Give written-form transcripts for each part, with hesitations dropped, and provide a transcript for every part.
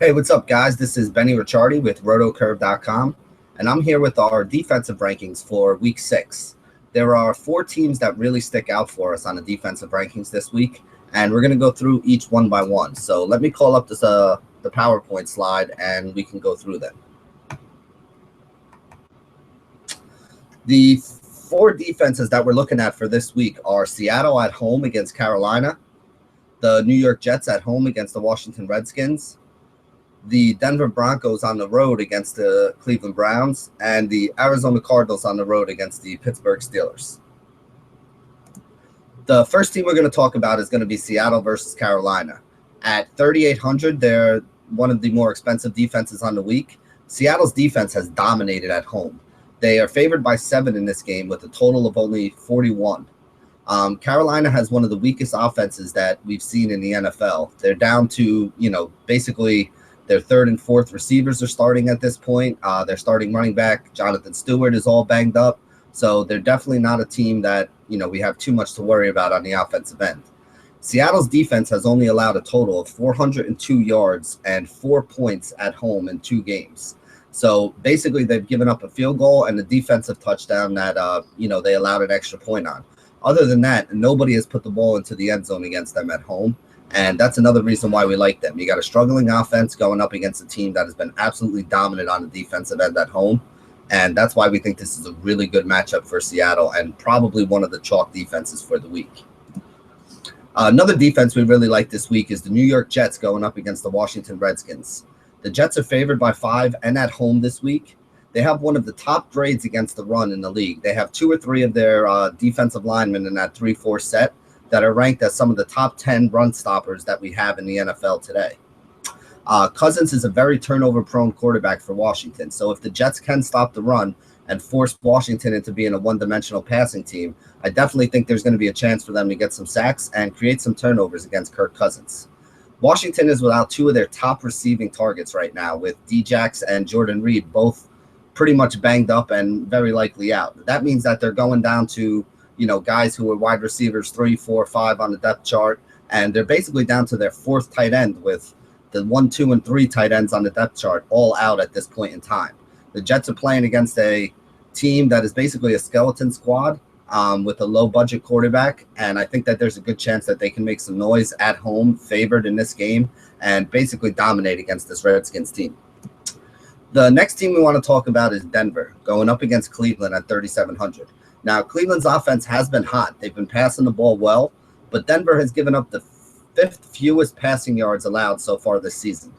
Hey, what's up, guys? This is Benny Ricciardi with rotocurve.com, and I'm here with our defensive rankings for week 6. There are 4 teams that really stick out for us on the defensive rankings this week, and we're going to go through each one by one. So let me call up the PowerPoint slide, and we can go through them. The 4 defenses that we're looking at for this week are Seattle at home against Carolina, the New York Jets at home against the Washington Redskins, the Denver Broncos on the road against the Cleveland Browns, and the Arizona Cardinals on the road against the Pittsburgh Steelers. The first team we're going to talk about is going to be Seattle versus Carolina. At 3,800, they're one of the more expensive defenses on the week. Seattle's defense has dominated at home. They are favored by 7 in this game with a total of only 41. Carolina has one of the weakest offenses that we've seen in the NFL. They're down to, basically their 3rd and 4th receivers are starting at this point. Their starting running back, Jonathan Stewart, is all banged up. So they're definitely not a team that, we have too much to worry about on the offensive end. Seattle's defense has only allowed a total of 402 yards and 4 points at home in 2 games. So basically they've given up a field goal and a defensive touchdown that, they allowed an extra point on. Other than that, nobody has put the ball into the end zone against them at home. And that's another reason why we like them. You got a struggling offense going up against a team that has been absolutely dominant on the defensive end at home. And that's why we think this is a really good matchup for Seattle and probably one of the chalk defenses for the week. Another defense we really like this week is the New York Jets going up against the Washington Redskins. The Jets are favored by 5 and at home this week. They have one of the top grades against the run in the league. They have 2 or 3 of their defensive linemen in that 3-4 set that are ranked as some of the top 10 run stoppers that we have in the NFL today. Cousins is a very turnover-prone quarterback for Washington. So if the Jets can stop the run and force Washington into being a one-dimensional passing team, I definitely think there's going to be a chance for them to get some sacks and create some turnovers against Kirk Cousins. Washington is without 2 of their top receiving targets right now, with Djax and Jordan Reed both pretty much banged up and very likely out. That means that they're going down to, guys who are wide receivers 3, 4, 5 on the depth chart, and they're basically down to their 4th tight end with the 1, 2, and 3 tight ends on the depth chart all out at this point in time. The Jets are playing against a team that is basically a skeleton squad with a low-budget quarterback, and I think that there's a good chance that they can make some noise at home, favored in this game, and basically dominate against this Redskins team. The next team we want to talk about is Denver, going up against Cleveland at 3,700. Now, Cleveland's offense has been hot. They've been passing the ball well, but Denver has given up the 5th fewest passing yards allowed so far this season.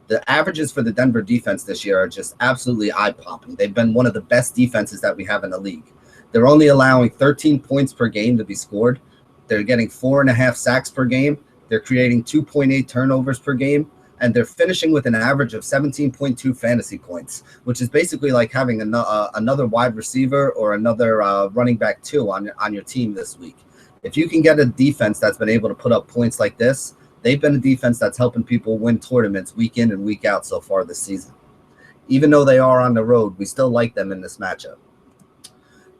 The averages for the Denver defense this year are just absolutely eye-popping. They've been one of the best defenses that we have in the league. They're only allowing 13 points per game to be scored. They're getting 4.5 sacks per game. They're creating 2.8 turnovers per game. And they're finishing with an average of 17.2 fantasy points, which is basically like having another wide receiver or another running back 2 on your team this week. If you can get a defense that's been able to put up points like this, they've been a defense that's helping people win tournaments week in and week out so far this season. Even though they are on the road, we still like them in this matchup.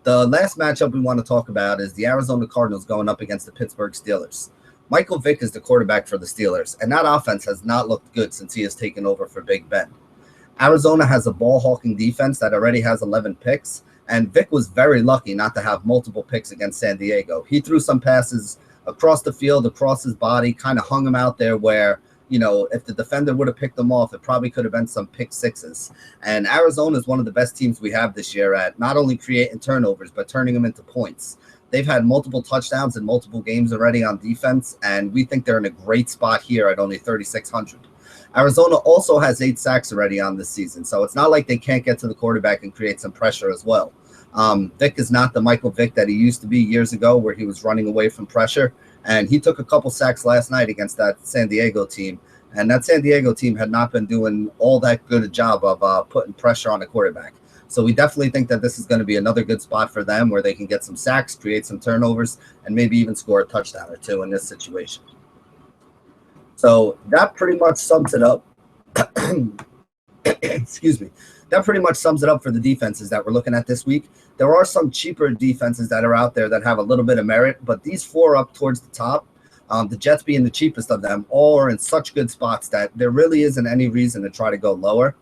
The last matchup we want to talk about is the Arizona Cardinals going up against the Pittsburgh Steelers. Michael Vick is the quarterback for the Steelers, and that offense has not looked good since he has taken over for Big Ben. Arizona has a ball-hawking defense that already has 11 picks, and Vick was very lucky not to have multiple picks against San Diego. He threw some passes across the field, across his body, kind of hung him out there where, if the defender would have picked them off, it probably could have been some pick sixes. And Arizona is one of the best teams we have this year at not only creating turnovers, but turning them into points. They've had multiple touchdowns in multiple games already on defense, and we think they're in a great spot here at only 3,600. Arizona also has 8 sacks already on this season, so it's not like they can't get to the quarterback and create some pressure as well. Vick is not the Michael Vick that he used to be years ago where he was running away from pressure, and he took a couple sacks last night against that San Diego team, and that San Diego team had not been doing all that good a job of putting pressure on the quarterback. So we definitely think that this is going to be another good spot for them where they can get some sacks, create some turnovers, and maybe even score a touchdown or 2 in this situation. So that pretty much sums it up. Excuse me. That pretty much sums it up for the defenses that we're looking at this week. There are some cheaper defenses that are out there that have a little bit of merit, but these 4 up towards the top, The Jets being the cheapest of them, all are in such good spots that there really isn't any reason to try to go lower.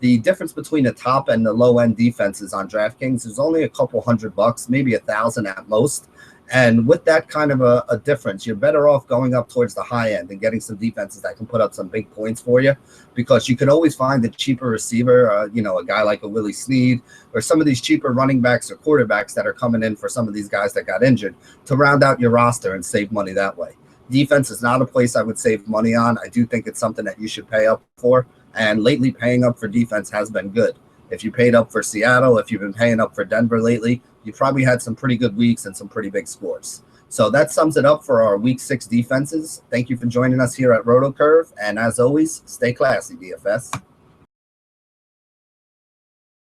The difference between the top and the low end defenses on DraftKings is only a couple $100, maybe $1,000 at most. And with that kind of a difference, you're better off going up towards the high end and getting some defenses that can put up some big points for you, because you can always find a cheaper receiver, a guy like a Willie Snead, or some of these cheaper running backs or quarterbacks that are coming in for some of these guys that got injured, to round out your roster and save money that way. Defense is not a place I would save money on. I do think it's something that you should pay up for. And lately, paying up for defense has been good. If you paid up for Seattle, if you've been paying up for Denver lately, you probably had some pretty good weeks and some pretty big scores. So that sums it up for our Week 6 defenses. Thank you for joining us here at RotoCurve. And as always, stay classy, DFS.